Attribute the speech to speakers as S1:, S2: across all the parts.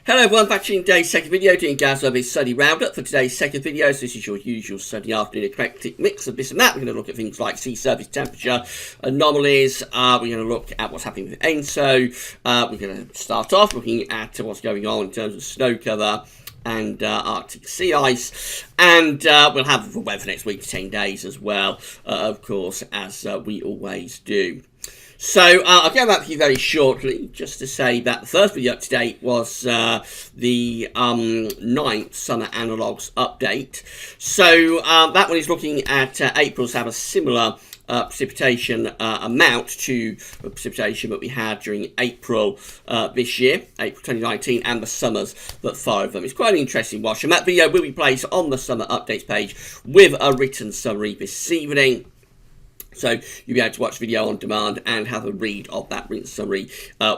S1: Hello everyone, back to today's second video doing GWV Sunday Round Up. For today's second video, so this is your usual Sunday afternoon eclectic mix of this and that. We're going to look at things like sea surface temperature, anomalies, we're going to look at what's happening with ENSO, we're going to start off looking at what's going on in terms of snow cover and Arctic sea ice, and we'll have the weather for next week for 10 days as well, of course, as we always do. So I'll get back to you very shortly, just to say that the first video up to date was the 9th Summer Analogues update. So that one is looking at April's have a similar precipitation amount to the precipitation that we had during April this year, April 2019, and the summers that followed them. It's quite an interesting watch, and that video will be placed on the summer updates page with a written summary this evening. So you'll be able to watch the video on demand and have a read of that written summary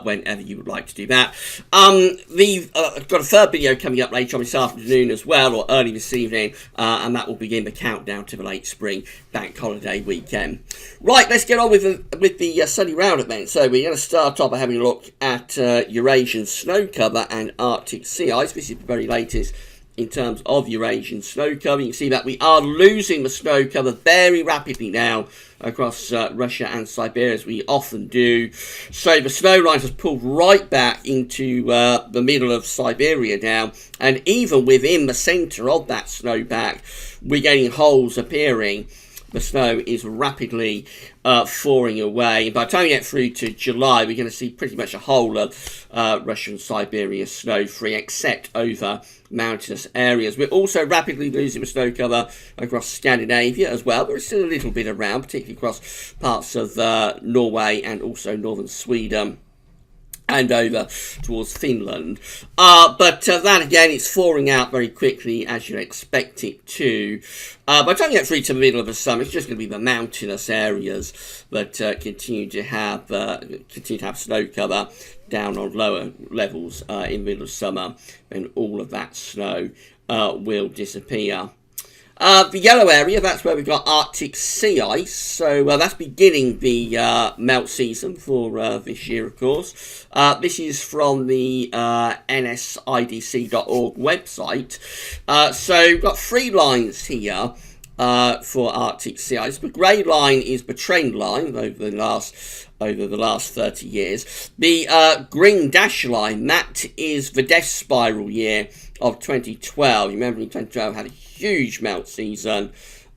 S1: whenever you would like to do that. I've got a third video coming up later on this afternoon as well, or early this evening, and that will begin the countdown to the late spring bank holiday weekend. Right, let's get on with the Sunday Roundup then. So we're going to start off by having a look at Eurasian snow cover and Arctic sea ice. This is the very latest in terms of Eurasian snow cover. You can see that we are losing the snow cover very rapidly now across Russia and Siberia, as we often do. So the snow line has pulled right back into the middle of Siberia now, and even within the centre of that snowpack, we're getting holes appearing. The snow is rapidly thawing away. By the time we get through to July, we're going to see pretty much a whole of Russian Siberia snow-free, except over mountainous areas. We're also rapidly losing the snow cover across Scandinavia as well. There's still a little bit around, particularly across parts of Norway and also northern Sweden and over towards Finland. But that again, it's thawing out very quickly, as you'd expect it to. By the time you get through to the middle of the summer, it's just going to be the mountainous areas that continue to have snow cover down on lower levels in the middle of summer, and all of that snow will disappear. The yellow area, that's where we've got Arctic sea ice. So that's beginning the melt season for this year, of course. This is from the nsidc.org website. So we've got 3 lines here for Arctic sea ice. The grey line is the trend line over the last 30 years. The green dash line, that is the death spiral year of 2012. You remember in 2012 had a huge melt season,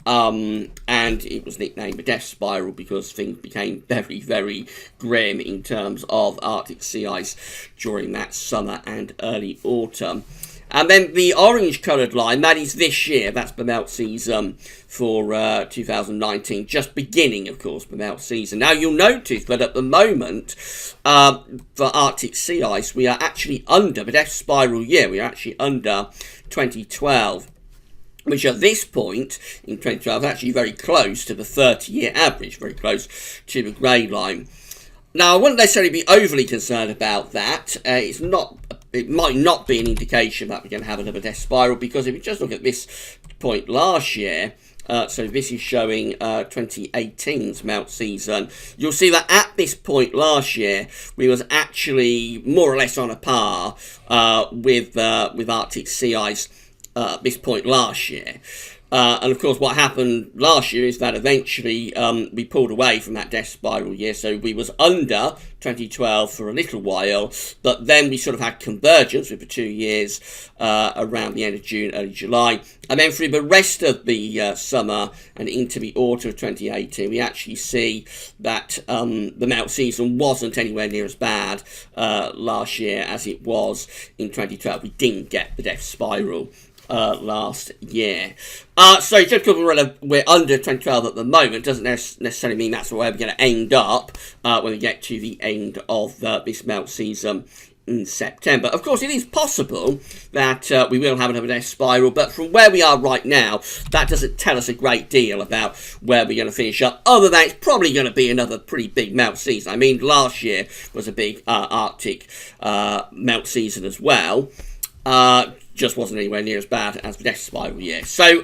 S1: and it was nicknamed the death spiral because things became very, very grim in terms of Arctic sea ice during that summer and early autumn. And then the orange coloured line, that is this year. That's the melt season for 2019. Just beginning, of course, the melt season. Now, you'll notice that at the moment, for Arctic sea ice, we are actually under the death spiral year. We are actually under 2012. Which at this point in 2012 is actually very close to the 30-year average, very close to the grey line. Now, I wouldn't necessarily be overly concerned about that. It might not be an indication that we're going to have another death spiral, because if you just look at this point last year, so this is showing 2018's melt season, you'll see that at this point last year, we was actually more or less on a par with Arctic sea ice this point last year. And of course what happened last year is that eventually we pulled away from that death spiral year, so we was under 2012 for a little while, but then we sort of had convergence with the 2 years around the end of June, early July, and then through the rest of the summer and into the autumn of 2018 we actually see that the melt season wasn't anywhere near as bad last year as it was in 2012. We didn't get the death spiral last year. So just because we're under 2012 at the moment doesn't necessarily mean that's where we're going to end up when we get to the end of this melt season in September. Of course, it is possible that we will have another death spiral, but from where we are right now, that doesn't tell us a great deal about where we're going to finish up, other than it's probably going to be another pretty big melt season. I mean, last year was a big Arctic melt season as well. Just wasn't anywhere near as bad as the death spiral year. So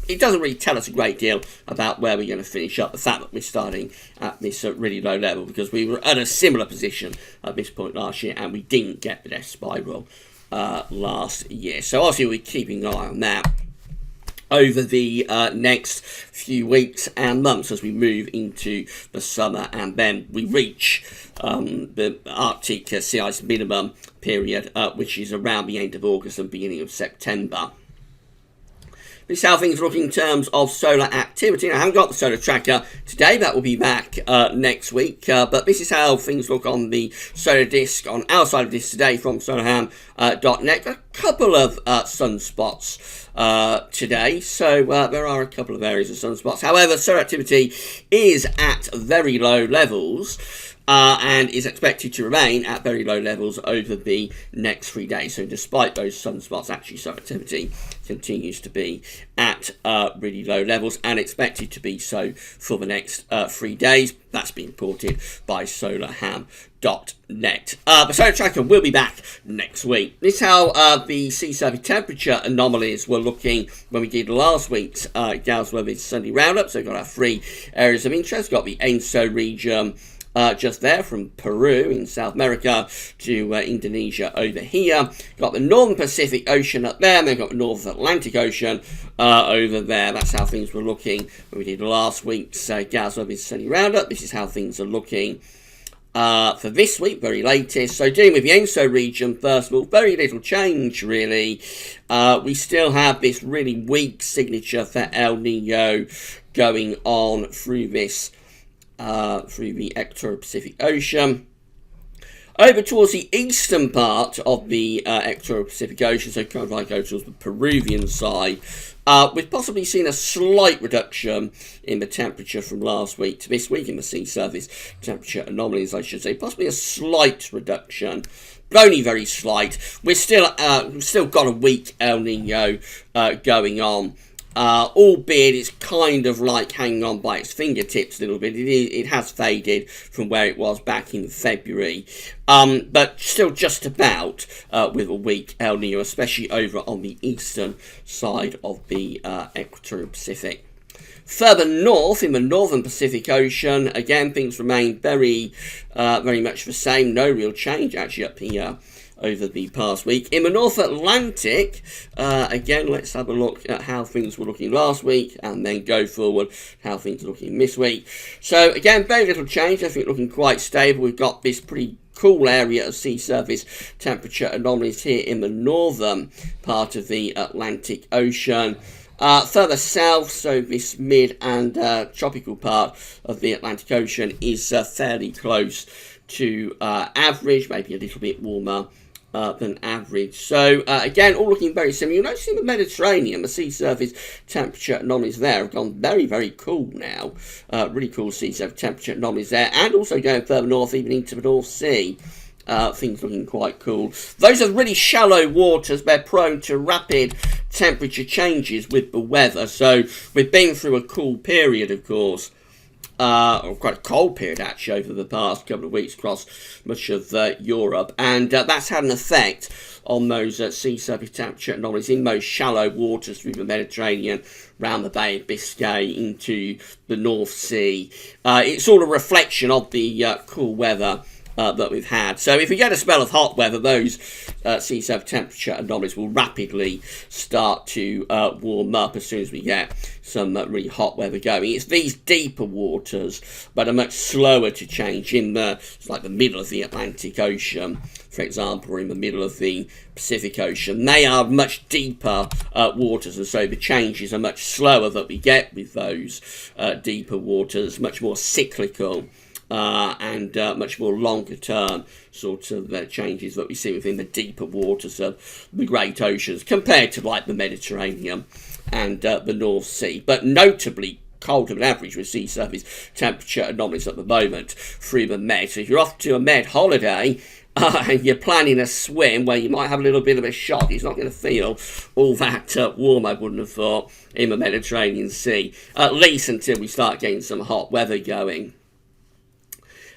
S1: it doesn't really tell us a great deal about where we're going to finish up, the fact that we're starting at this really low level, because we were at a similar position at this point last year and we didn't get the death spiral last year. So obviously we're keeping an eye on that over the next few weeks and months as we move into the summer, and then we reach the Arctic sea ice minimum period, which is around the end of August and beginning of September. This is how things look in terms of solar activity. Now, I haven't got the solar tracker today. That will be back next week. But this is how things look on the solar disk on our side of this today from solarham.net. A couple of sunspots today. So there are a couple of areas of sunspots. However, solar activity is at very low levels. And is expected to remain at very low levels over the next 3 days. So despite those sunspots, actually solar activity continues to be at really low levels and expected to be so for the next 3 days. That's been reported by solarham.net. The solar tracker will be back next week. This is how the sea surface temperature anomalies were looking when we did last week's GWV Sunday Round Up. So we've got our 3 areas of interest. We've got the ENSO region, just there from Peru in South America to Indonesia over here. Got the Northern Pacific Ocean up there, and then got the North Atlantic Ocean over there. That's how things were looking when we did last week's GWV Sunday Round Up. This is how things are looking for this week, very latest. So dealing with the ENSO region, first of all, very little change really. We still have this really weak signature for El Nino going on through this through the Equatorial-Pacific Ocean. Over towards the eastern part of the Equatorial-Pacific Ocean, so kind of like over towards the Peruvian side, we've possibly seen a slight reduction in the temperature from last week to this week in the sea surface temperature anomalies, I should say. Possibly a slight reduction, but only very slight. We've still got a weak El Nino going on. Albeit it's kind of like hanging on by its fingertips a little bit. It has faded from where it was back in February, but still just about with a weak El Nino, especially over on the eastern side of the Equatorial Pacific. Further north, in the Northern Pacific Ocean, again, things remain very much the same. No real change, actually, up here over the past week. In the North Atlantic, again, let's have a look at how things were looking last week and then go forward how things are looking this week. So, again, very little change. I think looking quite stable. We've got this pretty cool area of sea surface temperature anomalies here in the northern part of the Atlantic Ocean. Further south, so this mid and tropical part of the Atlantic Ocean is fairly close to average, maybe a little bit warmer than average. So again, all looking very similar. You'll notice in the Mediterranean, the sea surface temperature anomalies there have gone very, very cool now. Really cool sea surface temperature anomalies there, and also going further north, even into the North Sea. Things looking quite cool. Those are really shallow waters. They're prone to rapid temperature changes with the weather. So we've been through a cool period, of course. Or quite a cold period actually over the past couple of weeks across much of Europe, and that's had an effect on those sea surface temperature anomalies in those shallow waters through the Mediterranean, round the Bay of Biscay into the North Sea. It's all a reflection of the cool weather that we've had. So if we get a spell of hot weather, those sea surface temperature anomalies will rapidly start to warm up as soon as we get some really hot weather going. It's these deeper waters, but are much slower to change in like the middle of the Atlantic Ocean, for example, or in the middle of the Pacific Ocean. They are much deeper waters, and so the changes are much slower that we get with those deeper waters, much more cyclical. And much more longer term sort of changes that we see within the deeper waters of the great oceans compared to like the Mediterranean and the North Sea, but notably colder than average with sea surface temperature anomalies at the moment through the Med. So if you're off to a Med holiday and you're planning a swim where you might have a little bit of a shock, it's not going to feel all that warm, I wouldn't have thought, in the Mediterranean Sea, at least until we start getting some hot weather going.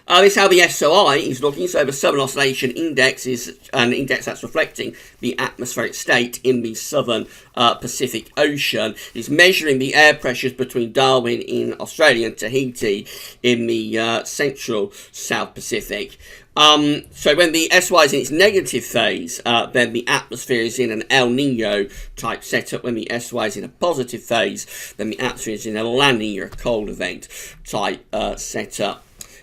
S1: This is how the SOI is looking. So the Southern Oscillation Index is an index that's reflecting the atmospheric state in the Southern Pacific Ocean. It's measuring the air pressures between Darwin in Australia and Tahiti in the central South Pacific. So when the SY is in its negative phase, then the atmosphere is in an El Nino type setup. When the SY is in a positive phase, then the atmosphere is in a La Nina, a cold event type setup.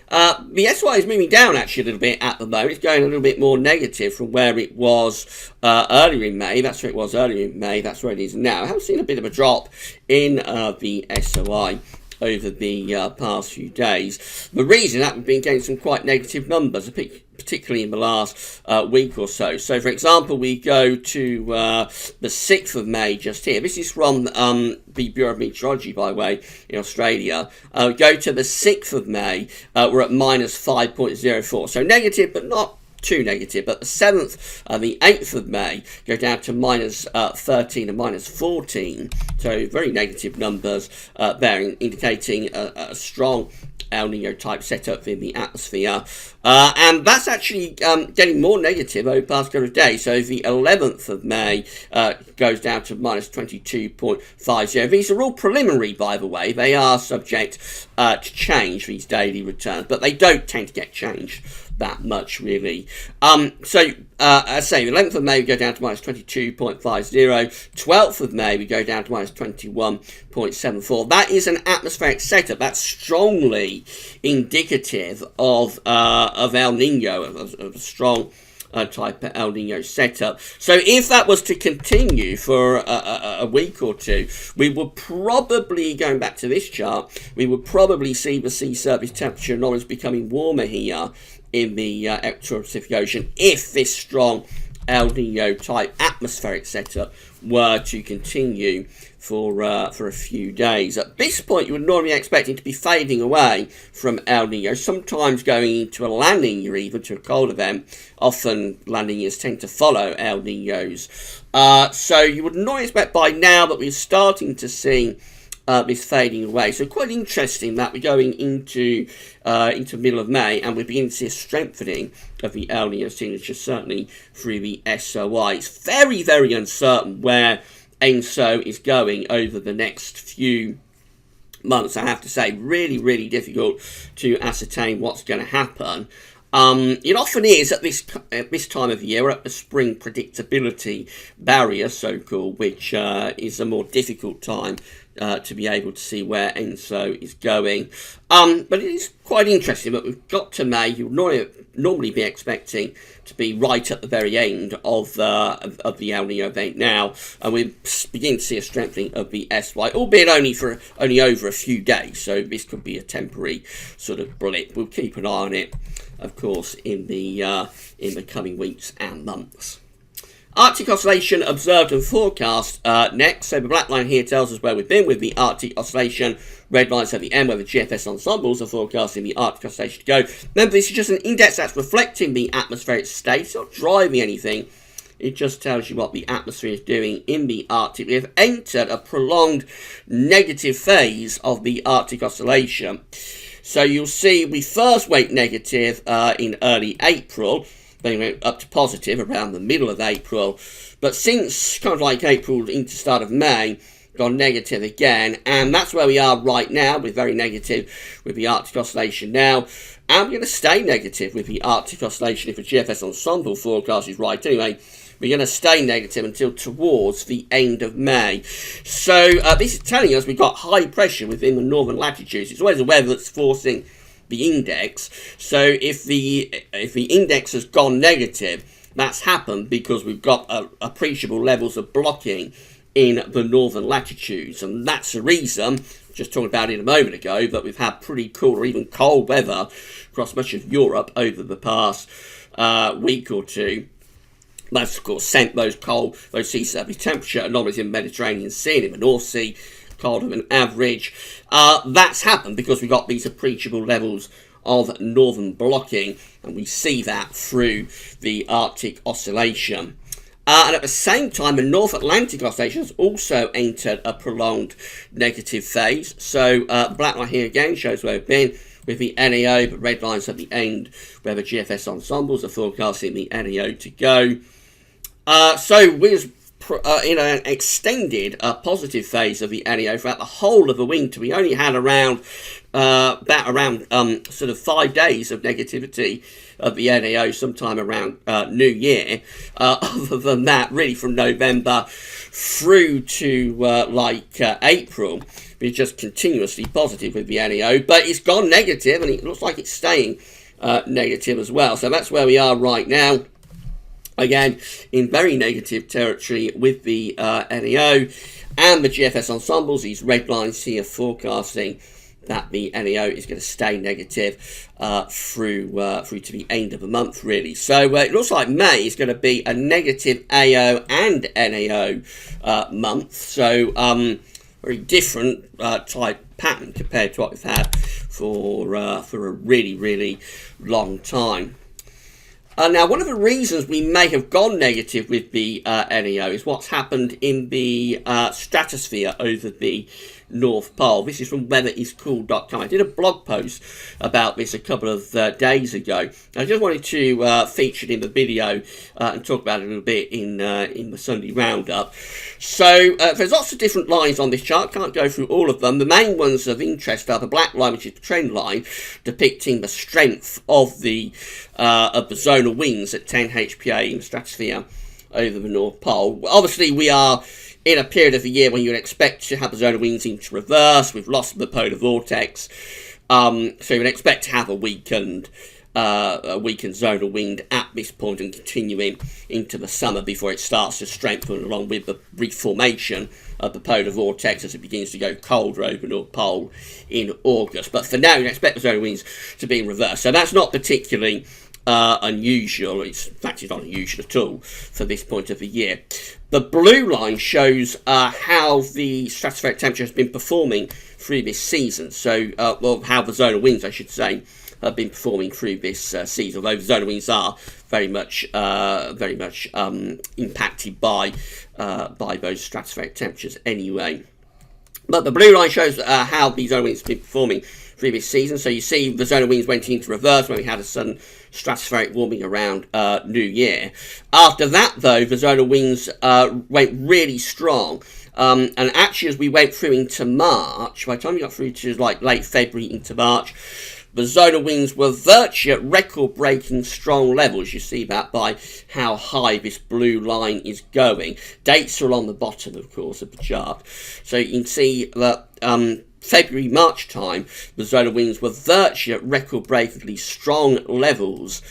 S1: The SY is moving down actually a little bit at the moment. It's going a little bit more negative from where it was earlier in May. That's where it was earlier in May. That's where it is now. I have seen a bit of a drop in the SOI over the past few days. The reason that we've been getting some quite negative numbers, particularly in the last week or so. So, for example, we go to the 6th of May just here. This is from the Bureau of Meteorology, by the way, in Australia. Go to the 6th of May, we're at minus 5.04. So negative, but not too negative. But the 7th and the 8th of May go down to minus 13 and minus 14. So very negative numbers there, indicating a strong El Nino type setup in the atmosphere. And that's actually getting more negative over the past couple of days. So the 11th of May goes down to minus 22.50. These are all preliminary, by the way. They are subject to change, these daily returns, but they don't tend to get changed that much, really. So, I say, the 11th of May we go down to minus 22.50. 12th of May we go down to minus 21.74. That is an atmospheric setup. That's strongly indicative of El Nino, of a strong type of El Nino setup. So if that was to continue for a week or two, we would probably, going back to this chart, we would probably see the sea surface temperature anomalies becoming warmer here in the equatorial Pacific Ocean if this strong El Nino type atmospheric setup were to continue for a few days. At this point, you would normally expect it to be fading away from El Nino, sometimes going into a La Nina, even to a cold event. Often La Ninas tend to follow El Ninos. So you would not expect by now that we're starting to see this fading away. So quite interesting that we're going into middle of May and we're beginning to see a strengthening of the El Nino signature, certainly through the SOI. It's very, very uncertain where ENSO is going over the next few months. I have to say, really, really difficult to ascertain what's going to happen. It often is at this time of the year. We're at the spring predictability barrier, so-called, which is a more difficult time to be able to see where ENSO is going. But it is quite interesting that we've got to May. You would normally be expecting to be right at the very end of the El Nino event now, and we're beginning to see a strengthening of the SY, albeit only over a few days. So this could be a temporary sort of blip. We'll keep an eye on it, of course, in the coming weeks and months. Arctic oscillation observed and forecast next. So the black line here tells us where we've been with the Arctic oscillation. Red lines at the end where the GFS ensembles are forecasting the Arctic oscillation to go. Remember, this is just an index that's reflecting the atmospheric state. It's not driving anything. It just tells you what the atmosphere is doing in the Arctic. We have entered a prolonged negative phase of the Arctic oscillation. So you'll see we first went negative in early April. Then went up to positive around the middle of April. But since kind of like April into start of May, gone negative again. And that's where we are right now. We're very negative with the Arctic oscillation now. And we're going to stay negative with the Arctic oscillation if the GFS ensemble forecast is right. Anyway, we're going to stay negative until towards the end of May. So this is telling us we've got high pressure within the northern latitudes. It's always the weather that's forcing the index. So if the index has gone negative, that's happened because we've got appreciable levels of blocking in the northern latitudes, and that's the reason, just talking about it a moment ago, that we've had pretty cool or even cold weather across much of Europe over the past week or two. That's of course sent those sea surface temperature anomalies in the Mediterranean Sea and in the North Sea colder than average. That's happened because we got these appreciable levels of northern blocking, and we see that through the Arctic oscillation. And at the same time, the North Atlantic oscillation has also entered a prolonged negative phase. So the black line here again shows where we've been with the NAO, but red lines at the end where the GFS ensembles are forecasting the NAO to go. So we're in an extended positive phase of the NAO throughout the whole of the winter. We only had around sort of 5 days of negativity of the NAO sometime around New Year. Other than that, really from November through to April, we're just continuously positive with the NAO, but it's gone negative and it looks like it's staying negative as well. So that's where we are right now. Again, in very negative territory with the NAO and the GFS ensembles. These red lines here forecasting that the NAO is going to stay negative through to the end of the month, really. So it looks like May is going to be a negative AO and NAO month. So very different type pattern compared to what we've had for a really, really long time. Now, one of the reasons we may have gone negative with the NAO is what's happened in the stratosphere over the North Pole. This is from weatheriscool.com. I did a blog post about this a couple of days ago. I just wanted to feature it in the video and talk about it a little bit in the Sunday Roundup. So there's lots of different lines on this chart. Can't go through all of them. The main ones of interest are the black line, which is the trend line, depicting the strength of the zonal winds at 10 HPA in the stratosphere over the North Pole. Obviously, we are in a period of the year when you would expect to have the zonal winds into reverse. We've lost the polar vortex, so you would expect to have a weakened zonal wind at this point and continuing into the summer before it starts to strengthen along with the reformation of the polar vortex as it begins to go colder over the North Pole in August. But for now, you expect the zonal winds to be in reverse, so that's not particularly unusual. In fact, it's not unusual at all for this point of the year. The blue line shows how the stratospheric temperature has been performing through this season. So, well, how the zonal winds, I should say, have been performing through this season. Although the zonal winds are very much impacted by those stratospheric temperatures anyway. But the blue line shows how the zonal winds have been performing through this season. So you see the zonal winds went into reverse when we had a sudden stratospheric warming around New Year. After that, though, the zonal winds went really strong. And actually, as we went through into March, by the time we got through to like late February into March, the zonal winds were virtually at record-breaking strong levels. You see that by how high this blue line is going. Dates are along the bottom, of course, of the chart. So you can see that February, March time, the zonal winds were virtually at record-breakingly strong levels.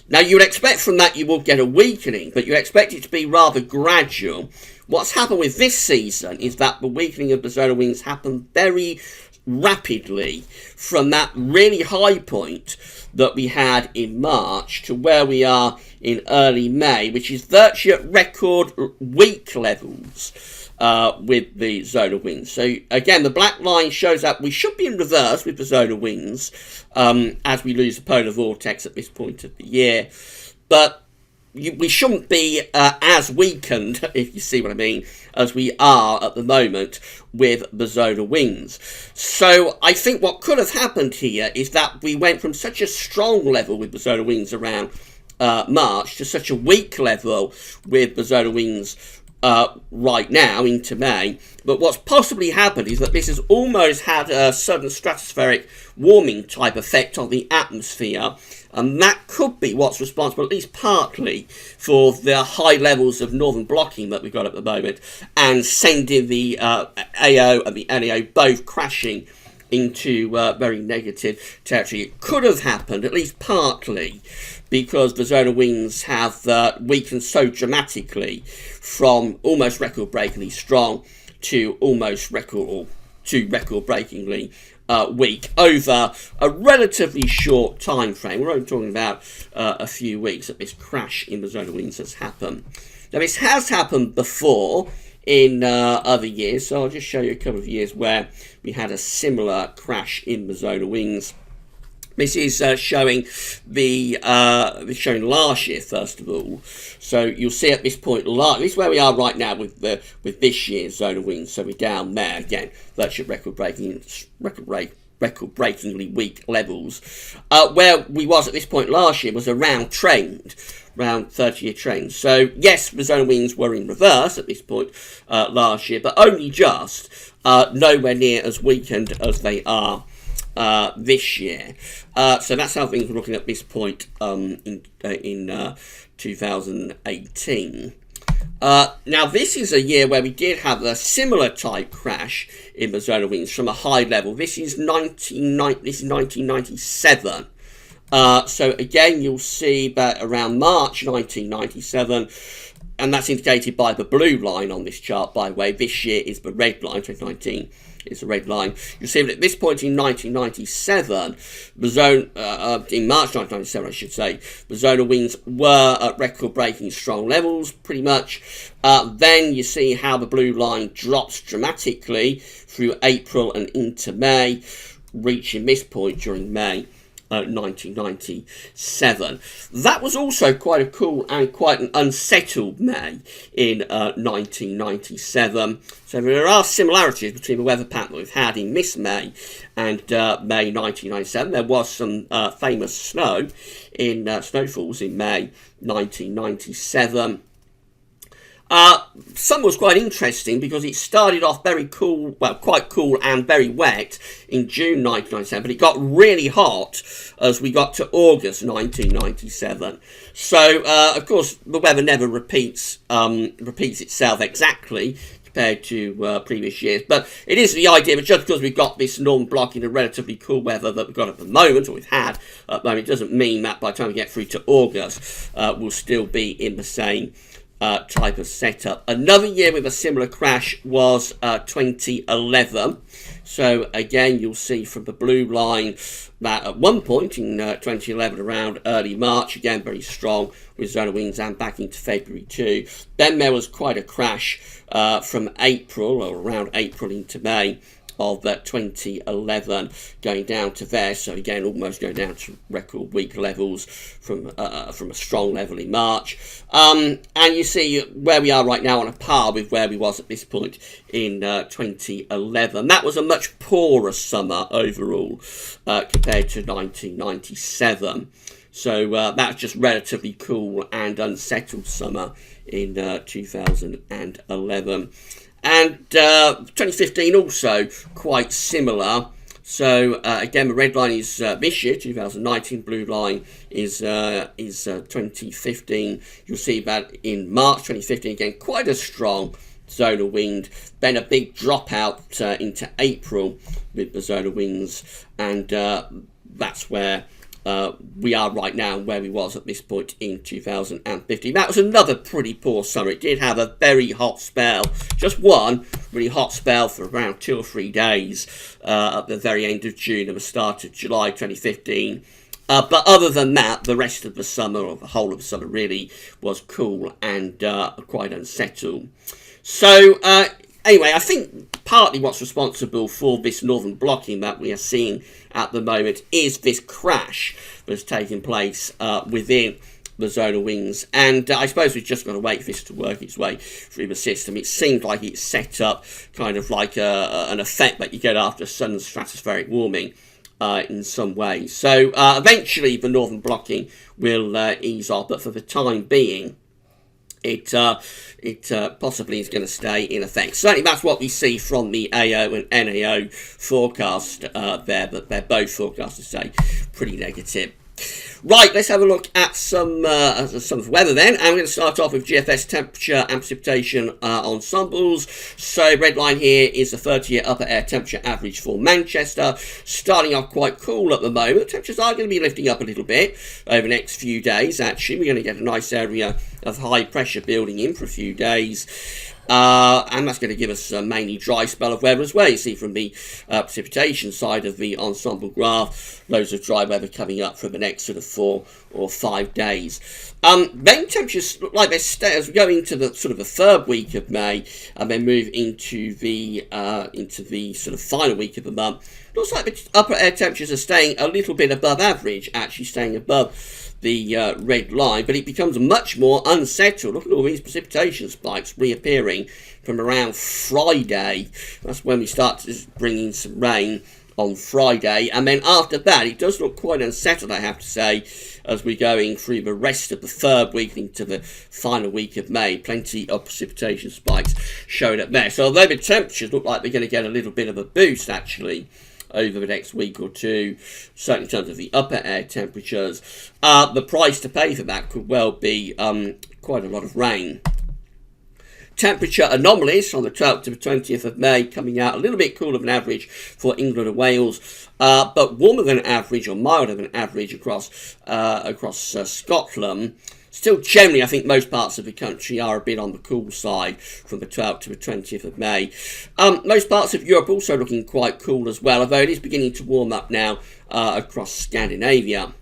S1: Now, you would expect from that you will get a weakening, but you expect it to be rather gradual. What's happened with this season is that the weakening of the zonal winds happened very rapidly from that really high point that we had in March to where we are in early May, which is virtually at record weak levels with the zonal winds. So again, the black line shows that we should be in reverse with the zonal winds as we lose the polar vortex at this point of the year, but we shouldn't be as weakened, if you see what I mean, as we are at the moment with the zonal winds. So I think what could have happened here is that we went from such a strong level with the zonal winds around March to such a weak level with the zonal winds right now into May. But what's possibly happened is that this has almost had a sudden stratospheric warming type effect on the atmosphere, and that could be what's responsible, at least partly, for the high levels of northern blocking that we've got at the moment and sending the AO and the NAO both crashing into very negative territory. It could have happened, at least partly, because the zonal winds have weakened so dramatically from almost record-breakingly strong to almost record-breakingly weak over a relatively short time frame. We're only talking about a few weeks that this crash in the zonal winds has happened. Now, this has happened before in other years, so I'll just show you a couple of years where we had a similar crash in the zonal winds. This is showing showing last year, first of all. So you'll see at this point, this is where we are right now with this year's zonal winds. So we're down there again, virtually record record-breakingly weak levels. Where we was at this point last year was around 30-year trend. So yes, the zonal winds were in reverse at this point last year, but only just, nowhere near as weakened as they are this year. So that's how things were looking at this point in 2018. Now this is a year where we did have a similar type crash in the zonal winds from a high level. This is 1997. So again, you'll see that around March 1997, and that's indicated by the blue line on this chart, by the way. This year is the red line, 2019 is the red line. You'll see that at this point in 1997, the zone, in March 1997, I should say, the zonal winds were at record-breaking strong levels, pretty much. Then you see how the blue line drops dramatically through April and into May, reaching this point during May 1997. That was also quite a cool and quite an unsettled May in 1997. So there are similarities between the weather pattern that we've had in this May and May 1997. There was some famous snow in snowfalls in May 1997. Summer was quite interesting because it started off very cool, well, quite cool and very wet in June 1997, but it got really hot as we got to August 1997. So, of course, the weather never repeats itself exactly compared to previous years, but it is the idea that just because we've got this northern block in a relatively cool weather that we've got at the moment, or we've had at the moment, it doesn't mean that by the time we get through to August, we'll still be in the same type of setup. Another year with a similar crash was 2011. So again, you'll see from the blue line that at one point in 2011, around early March, again very strong with zonal winds and back into February too. Then there was quite a crash from April, or around April into May of 2011, going down to there. So again, almost going down to record weak levels from a strong level in March. And you see where we are right now on a par with where we was at this point in 2011. That was a much poorer summer overall compared to 1997. So that's just relatively cool and unsettled summer in 2011. And 2015 also quite similar. So again, the red line is this year, 2019. Blue line is 2015. You'll see that in March 2015 again, quite a strong zonal wind. Then a big drop out into April with the zonal winds, and that's where we are right now, where we was at this point in 2015. That was another pretty poor summer. It did have a very hot spell, just one really hot spell for around 2 or 3 days at the very end of June and the start of July 2015. But other than that, the rest of the summer, or the whole of the summer really, was cool and quite unsettled. So anyway, I think partly what's responsible for this northern blocking that we are seeing at the moment is this crash that's taking place within the zonal winds. And I suppose we've just got to wait for this to work its way through the system. It seems like it's set up kind of like an effect that you get after sudden stratospheric warming in some ways. So eventually the northern blocking will ease off, but for the time being, it possibly is going to stay in effect. Certainly that's what we see from the AO and NAO forecast there, but they're both forecast to stay pretty negative. Right, let's have a look at some of the weather then. And we're going to start off with GFS temperature and precipitation ensembles. So red line here is the 30-year upper air temperature average for Manchester. Starting off quite cool at the moment. Temperatures are going to be lifting up a little bit over the next few days, actually. We're going to get a nice area of high pressure building in for a few days. And that's going to give us a mainly dry spell of weather as well. You see from the precipitation side of the ensemble graph, loads of dry weather coming up for the next sort of 4 or 5 days. Then temperatures look like they stay as we go into the sort of the third week of May, and then move into the sort of final week of the month. Looks like the upper air temperatures are staying a little bit above average, actually staying above the red line, but it becomes much more unsettled. Look at all these precipitation spikes reappearing from around Friday. That's when we start to bring in some rain on Friday, and then after that it does look quite unsettled, I have to say, as we're going through the rest of the third week into the final week of May. Plenty of precipitation spikes showing up there. So although the temperatures look like they're going to get a little bit of a boost actually over the next week or two, certainly in terms of the upper air temperatures, the price to pay for that could well be quite a lot of rain. Temperature anomalies on the 12th to the 20th of May coming out a little bit cooler than average for England and Wales, but warmer than average or milder than average across Scotland. Still, generally, I think most parts of the country are a bit on the cool side from the 12th to the 20th of May. Most parts of Europe also looking quite cool as well, although it is beginning to warm up now across Scandinavia.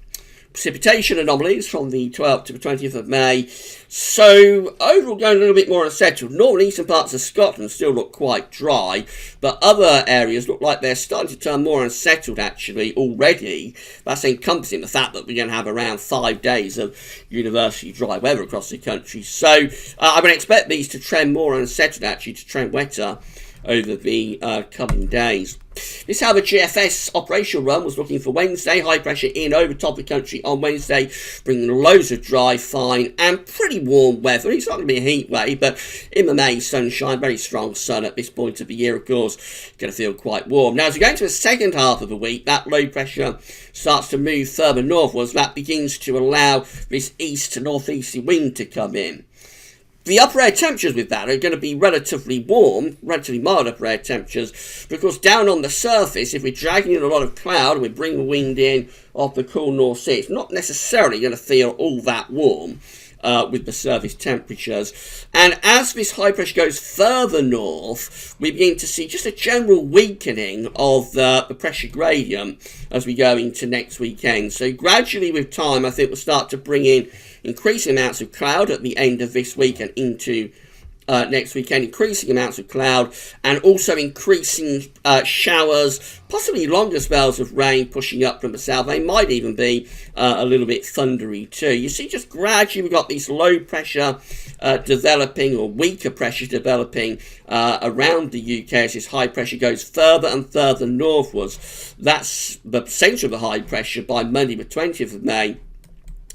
S1: Precipitation anomalies from the 12th to the 20th of May. So overall going a little bit more unsettled. Northern eastern parts of Scotland still look quite dry, but other areas look like they're starting to turn more unsettled actually already. That's encompassing the fact that we're going to have around 5 days of universally dry weather across the country. So I would expect these to trend more unsettled actually, to trend wetter over the coming days. This is how the GFS operational run was looking for Wednesday. High pressure in over top of the country on Wednesday, bringing loads of dry, fine and pretty warm weather. It's not going to be a heat wave, but in the May sunshine, very strong sun at this point of the year, of course, going to feel quite warm. Now, as we go into the second half of the week, that low pressure starts to move further northwards. That begins to allow this east to northeasterly wind to come in. The upper air temperatures with that are going to be relatively warm, relatively mild upper air temperatures, because down on the surface, if we're dragging in a lot of cloud and we bring the wind in off the cool North Sea, it's not necessarily going to feel all that warm with the surface temperatures. And as this high pressure goes further north, we begin to see just a general weakening of the pressure gradient as we go into next weekend. So gradually with time, I think we'll start to bring in increasing amounts of cloud at the end of this week and into next weekend, increasing amounts of cloud and also increasing showers, possibly longer spells of rain pushing up from the south. They might even be a little bit thundery too. You see, just gradually we've got these low pressure developing, or weaker pressure developing around the UK as this high pressure goes further and further northwards. That's the centre of the high pressure by Monday the 20th of May.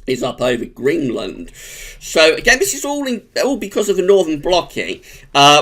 S1: Is up over Greenland. So again, this is all because of the northern blocking.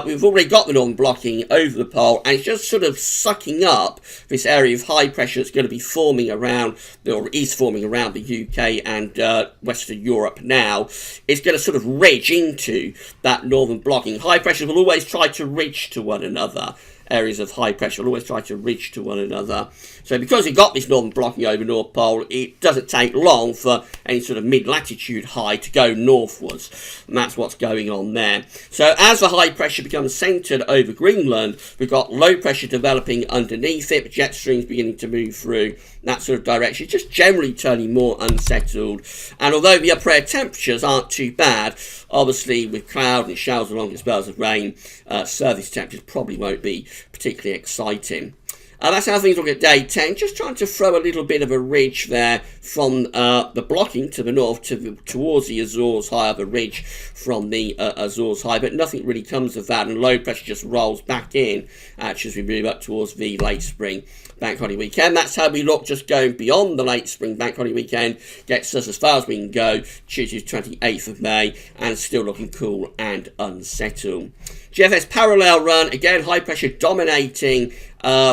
S1: We've already got the northern blocking over the pole, and it's just sort of sucking up this area of high pressure that's going to be forming around, or is forming around the UK and Western Europe now. It's going to sort of ridge into that northern blocking. High pressure will always try to ridge to one another. Areas of high pressure will always try to ridge to one another. So because we've got this northern blocking over North Pole, it doesn't take long for any sort of mid-latitude high to go northwards. And that's what's going on there. So as the high pressure becomes centred over Greenland, we've got low pressure developing underneath it, the jet streams beginning to move through that sort of direction, just generally turning more unsettled. And although the upper air temperatures aren't too bad, obviously with cloud and showers along with spells of rain, surface temperatures probably won't be particularly exciting. That's how things look at day 10. Just trying to throw a little bit of a ridge there from the blocking to the north towards the Azores High, of a ridge from the Azores High, but nothing really comes of that, and low pressure just rolls back in actually as we move up towards the late spring bank holiday weekend. That's how we look, just going beyond the late spring bank holiday weekend. Gets us as far as we can go, Tuesday 28th of May, and still looking cool and unsettled. GFS parallel run, again high pressure dominating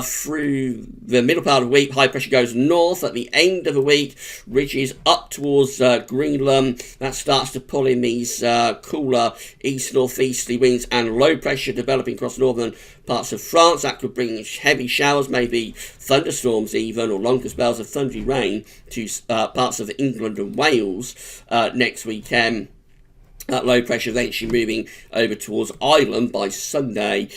S1: through the middle part of the week. High pressure goes north at the end of the week, ridges up towards Greenland. That starts to pull in these cooler east-northeasterly winds, and low pressure developing across northern parts of France. That could bring heavy showers, maybe thunderstorms even, or longer spells of thundery rain to parts of England and Wales next weekend. That low pressure eventually moving over towards Ireland by Sunday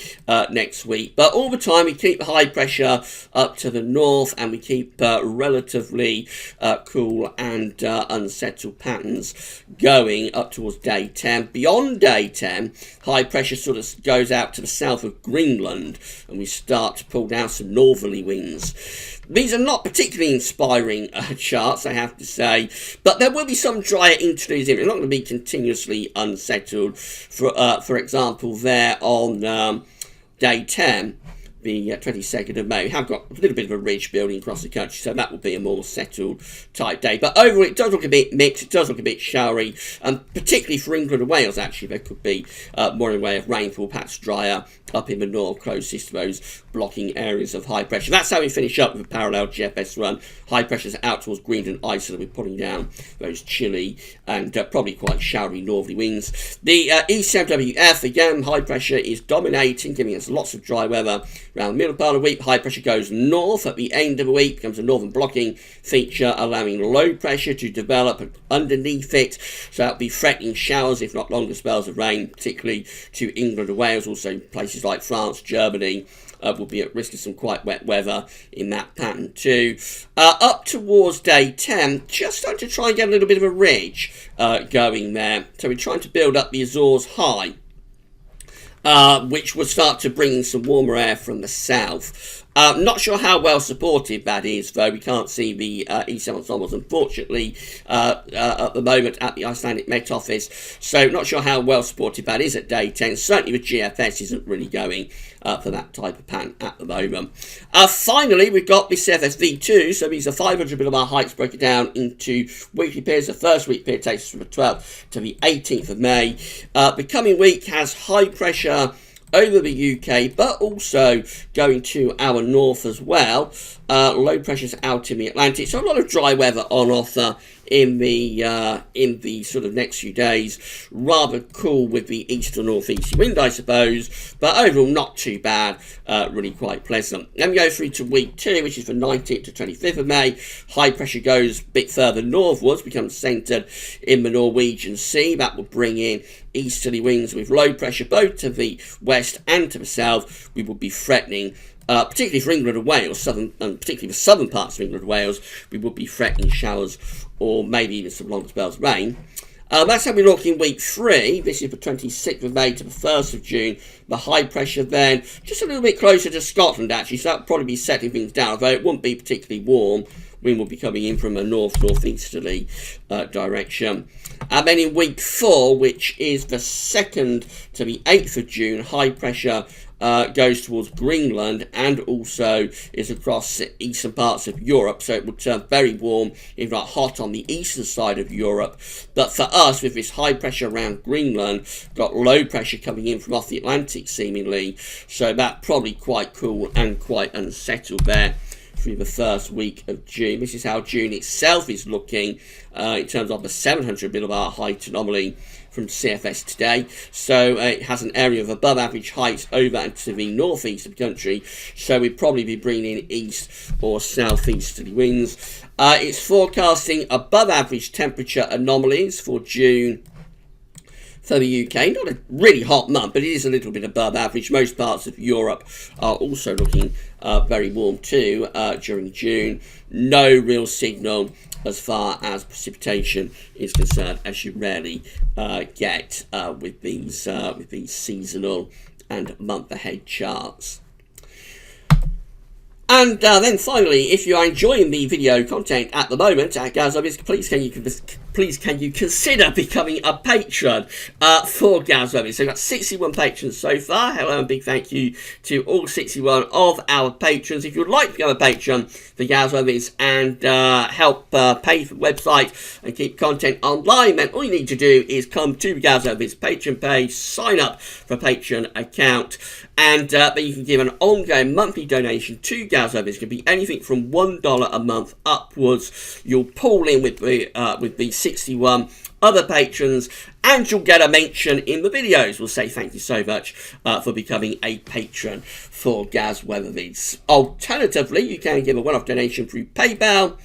S1: next week. But all the time we keep the high pressure up to the north, and we keep relatively cool and unsettled patterns going up towards day 10. Beyond day 10, high pressure sort of goes out to the south of Greenland, and we start to pull down some northerly winds. These are not particularly inspiring charts, I have to say, but there will be some drier interludes in it. It's not going to be continuously unsettled. For example, there on day 10, the 22nd of May. We have got a little bit of a ridge building across the country, so that will be a more settled type day. But overall, it does look a bit mixed, it does look a bit showery, and particularly for England and Wales, actually, there could be more in the way of rainfall, perhaps drier up in the north, closest to those blocking areas of high pressure. That's how we finish up with a parallel GFS run. High pressures out towards Greenland and Iceland. We're putting down those chilly and probably quite showery northerly winds. The ECWF, again, high pressure is dominating, giving us lots of dry weather around the middle part of the week. High pressure goes north at the end of the week, becomes a northern blocking feature, allowing low pressure to develop underneath it. So that'll be threatening showers, if not longer spells of rain, particularly to England and Wales. Also places like France, Germany will be at risk of some quite wet weather in that pattern too. Up towards day 10, just starting to try and get a little bit of a ridge going there. So we're trying to build up the Azores high, which will start to bring in some warmer air from the south. Not sure how well supported that is, though. We can't see the E7 ensembles, unfortunately, at the moment at the Icelandic Met Office. So not sure how well supported that is at day 10. Certainly the GFS isn't really going for that type of pattern at the moment. Finally, we've got the CFS-V2. So these are 500 millibar heights broken down into weekly periods. The first week period takes us from the 12th to the 18th of May. The coming week has high pressure over the UK, but also going to our north as well. Low pressures out in the Atlantic, so a lot of dry weather on offer in the sort of next few days. Rather cool with the east to northeast wind, I suppose, but overall not too bad. Really quite pleasant. Then we go through to week 2, which is the 19th to 25th of May. High pressure goes a bit further northwards, becomes centred in the Norwegian Sea. That will bring in easterly winds with low pressure both to the west and to the south. We will be threatening, particularly for England and Wales, particularly the southern parts of England and Wales, we will be threatening showers or maybe even some longer spells of rain. That's how we look in week 3. This is the 26th of May to the 1st of June. The high pressure then just a little bit closer to Scotland, actually, so that will probably be setting things down, although it won't be particularly warm. Wind will be coming in from a north-northeasterly direction. And then in week 4, which is the 2nd to the 8th of June, high pressure goes towards Greenland and also is across eastern parts of Europe, so it will turn very warm, if not hot, on the eastern side of Europe. But for us, with this high pressure around Greenland, got low pressure coming in from off the Atlantic seemingly, so that probably quite cool and quite unsettled there through the first week of June. This is how June itself is looking in terms of the 700 millibar height anomaly from CFS today. So it has an area of above average heights over and to the northeast of the country, so we'd probably be bringing in east or southeasterly winds. It's forecasting above average temperature anomalies for June for the UK. Not a really hot month, but it is a little bit above average. Most parts of Europe are also looking very warm too during June. No real signal as far as precipitation is concerned, as you rarely get with these seasonal and month ahead charts. And then finally, if you are enjoying the video content at the moment at GWV, please can you consider becoming a patron for GWV. So we've got 61 patrons so far. Hello and big thank you to all 61 of our patrons. If you'd like to become a patron for GWV and help pay for the website and keep content online, then all you need to do is come to GWV's Patreon page, sign up for a Patreon account, and then you can give an ongoing monthly donation to GWV. It can be anything from $1 a month upwards. You'll pool in with the 61 other patrons, and you'll get a mention in the videos. We'll say thank you so much for becoming a patron for Gaz Weathervids. Alternatively, you can give a one-off donation through PayPal.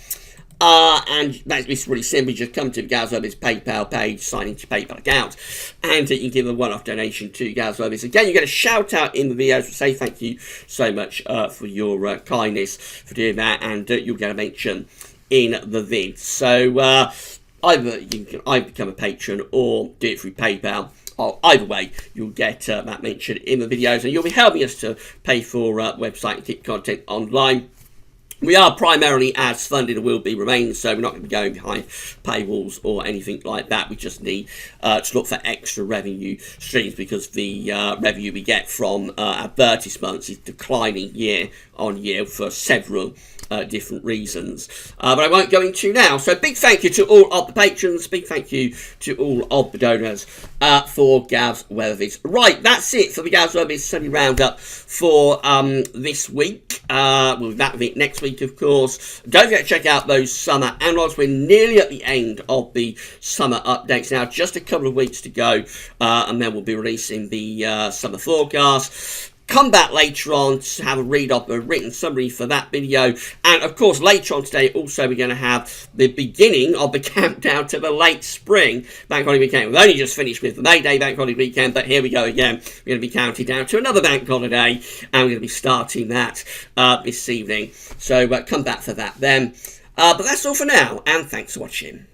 S1: And that's really simple. Just come to GWV's PayPal page, sign into your PayPal account, and you can give a one-off donation to GWV. Again, you get a shout out in the videos. We'll say thank you so much for your kindness for doing that, and you'll get a mention in the vid. So either you can become a patron or do it through PayPal. Either way, you'll get that mention in the videos, and you'll be helping us to pay for website and keep content online. We are primarily as funded and will be remaining, so we're not going to be going behind paywalls or anything like that. We just need to look for extra revenue streams because the revenue we get from advertisements is declining year on year for several different reasons, but I won't go into now. So big thank you to all of the patrons, big thank you to all of the donors for Gav's Weather Vids. Right, that's it for the Gav's Weather Vids Sunday Roundup for this week. We'll be back with it next week, of course. Don't forget to check out those summer analogs. We're nearly at the end of the summer updates now, just a couple of weeks to go, and then we'll be releasing the summer forecast. Come back later on to have a read of a written summary for that video. And of course, later on today, also we're going to have the beginning of the countdown to the late spring bank holiday weekend. We've only just finished with the May Day bank holiday weekend, but here we go again. We're going to be counting down to another bank holiday, and we're going to be starting that this evening. So come back for that then. But that's all for now, and thanks for watching.